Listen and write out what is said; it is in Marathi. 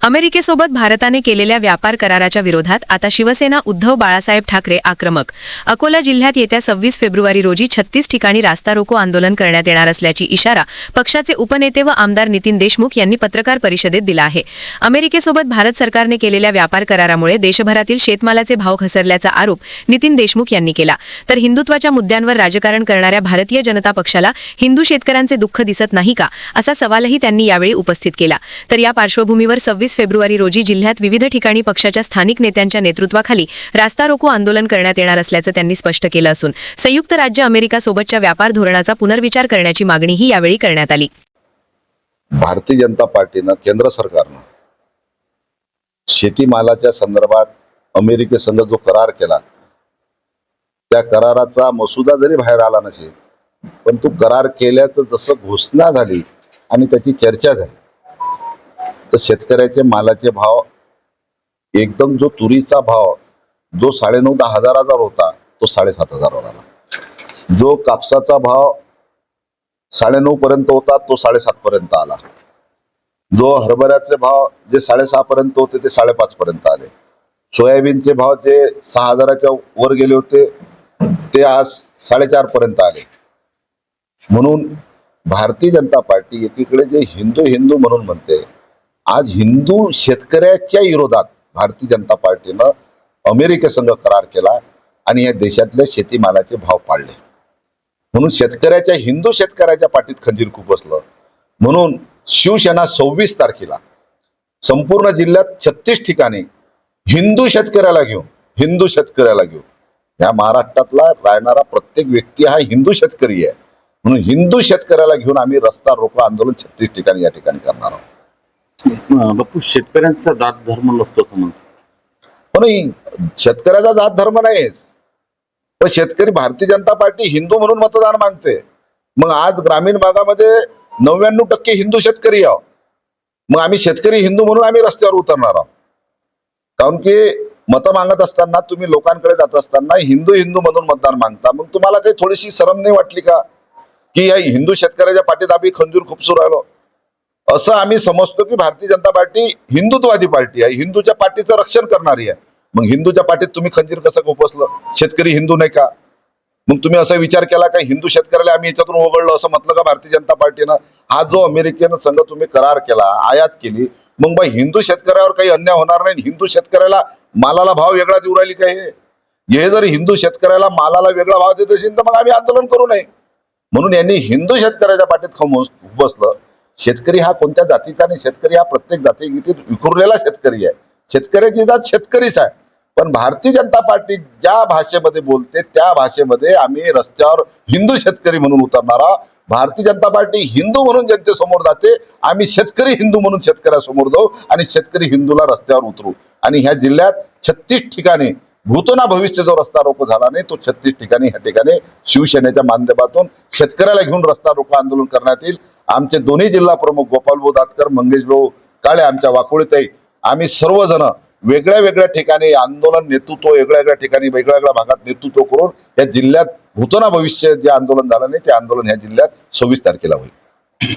अमेरिकेसोबत भारताने केलेल्या व्यापार कराराच्या विरोधात आता शिवसेना उद्धव बाळासाहेब ठाकरे आक्रमक. अकोला जिल्ह्यात येत्या 26 फेब्रुवारी रोजी 36 ठिकाणी रास्ता रोको आंदोलन करण्यात येणार असल्याची इशारा पक्षाचे उपनेते व आमदार नितीन देशमुख यांनी पत्रकार परिषदेत दिला आहे. अमेरिकेसोबत भारत सरकारने केलेल्या व्यापार करारामुळे देशभरातील शेतमालाचे भाव घसरल्याचा आरोप नितीन देशमुख यांनी केला. तर हिंदुत्वाच्या मुद्द्यांवर राजकारण करणाऱ्या भारतीय जनता पक्षाला हिंदू शेतकऱ्यांचे दुःख दिसत नाही का, असा सवालही त्यांनी यावेळी उपस्थित केला. तर या पार्श्वभूमीवर 26 फेब्रुवारी रोजी जिल्ह्यात विविध ठिकाणी पक्षाच्या स्थानिक नेत्यांच्या नेतृत्वाखाली रास्ता रोको आंदोलन करण्यात येणार असल्याचं त्यांनी स्पष्ट केलं असून संयुक्त राज्य अमेरिकासोबतच्या व्यापार धोरणाचा पुनर्विचार करण्याची मागणीही यावेळी करण्यात आली. भारतीय जनता पार्टीनं केंद्र सरकारनं शेतीमालाच्या संदर्भात अमेरिकेसंग जो करार केला त्या कराराचा मसुदा जरी बाहेर आला नसेल, पण तो करार केल्याचं जसं घोषणा झाली आणि त्याची चर्चा झाली तर शेतकऱ्याचे मालाचे भाव एकदम जो तुरीचा भाव जो 9,500-10,000 हजार होता तो 7,500 वर आला. जो कापसाचा भाव 9.5 पर्यंत होता तो 7.5 पर्यंत आला. जो हरभऱ्याचे भाव जे 6.5 पर्यंत होते ते 5.5 पर्यंत आले. सोयाबीनचे भाव जे 6,000च्या वर गेले होते ते आज 4.5 पर्यंत आले. म्हणून भारतीय जनता पार्टी एकीकडे जे हिंदू हिंदू म्हणून म्हणते, आज हिंदू शेतकऱ्याच्या विरोधात भारतीय जनता पार्टीनं अमेरिकेसंग करार केला आणि या देशातले शेतीमालाचे भाव पाडले. म्हणून शेतकऱ्याच्या हिंदू शेतकऱ्याच्या पाठीत खंजीर खुपसलं. म्हणून शिवसेना 26 तारखेला संपूर्ण जिल्ह्यात 36 ठिकाणी हिंदू शेतकऱ्याला घेऊन या महाराष्ट्रातला राहणारा प्रत्येक व्यक्ती हा हिंदू शेतकरी आहे. म्हणून हिंदू शेतकऱ्याला घेऊन आम्ही रस्ता रोको आंदोलन 36 ठिकाणी या ठिकाणी करणार आहोत. बापू, शेतकऱ्यांचा जात धर्म नसतो असं म्हणतो. पण शेतकऱ्याचा जात धर्म नाहीच, पण शेतकरी भारतीय जनता पार्टी हिंदू म्हणून मतदान मागते. मग आज ग्रामीण भागामध्ये 99% हिंदू शेतकरी आहोत. मग आम्ही शेतकरी हिंदू म्हणून आम्ही रस्त्यावर उतरणार आहोत. कारण की मतं मागत असताना तुम्ही लोकांकडे जात असताना हिंदू हिंदू म्हणून मतदान मागता. मग तुम्हाला काही थोडीशी शरम नाही वाटली का की या हिंदू शेतकऱ्याच्या पाठीत आम्ही खंजूर खुपसू राहिलो? असं आम्ही समजतो की भारतीय जनता पार्टी हिंदुत्ववादी पार्टी आहे, हिंदूच्या पाठीचं रक्षण करणारी आहे. मग हिंदूच्या पाठीत तुम्ही खंजीर कसं खुपसलं? शेतकरी हिंदू नाही का? मग तुम्ही असा विचार केला का हिंदू शेतकऱ्याला आम्ही याच्यातून वगळलो असं म्हटलं का भारतीय जनता पार्टीनं? हा जो अमेरिकेनं संघ तुम्ही करार केला, आयात केली, मग बा हिंदू शेतकऱ्यावर काही अन्याय होणार नाही? हिंदू शेतकऱ्याला मालाला भाव वेगळा देऊ राहिली का? हे जर हिंदू शेतकऱ्याला मालाला वेगळा भाव देत असेल तर मग आम्ही आंदोलन करू नये. म्हणून यांनी हिंदू शेतकऱ्याच्या पाठीत बसलं. शेतकरी हा कोणत्या जातीचा नाही, शेतकरी हा प्रत्येक जातीगीतीत विखुरलेला शेतकरी आहे. शेतकऱ्याची जात शेतकरीच आहे. पण भारतीय जनता पार्टी ज्या भाषेमध्ये बोलते त्या भाषेमध्ये आम्ही रस्त्यावर हिंदू शेतकरी म्हणून उतरणार आहोत. भारतीय जनता पार्टी हिंदू म्हणून जनतेसमोर जाते, आम्ही शेतकरी हिंदू म्हणून शेतकऱ्यासमोर जाऊ आणि शेतकरी हिंदूला रस्त्यावर उतरू. आणि ह्या जिल्ह्यात 36 ठिकाणी भूतोना भविष्य जो रस्ता रोको झाला नाही तो 36 ठिकाणी ह्या ठिकाणी शिवसेनेच्या माध्यमातून शेतकऱ्याला घेऊन रस्ता रोको आंदोलन करण्यात येईल. आमचे दोन्ही जिल्हा प्रमुख गोपालभाऊ दातकर, मंगेशभाऊ काळे, आमच्या वाकोळीताई, आम्ही सर्वजण वेगळ्या वेगळ्या ठिकाणी आंदोलन नेतृत्व वेगळ्या ठिकाणी वेगळ्या भागात नेतृत्व करून या जिल्ह्यात भूतोना भविष्य जे आंदोलन झालं नाही ते आंदोलन ह्या जिल्ह्यात 26 तारखेला होईल.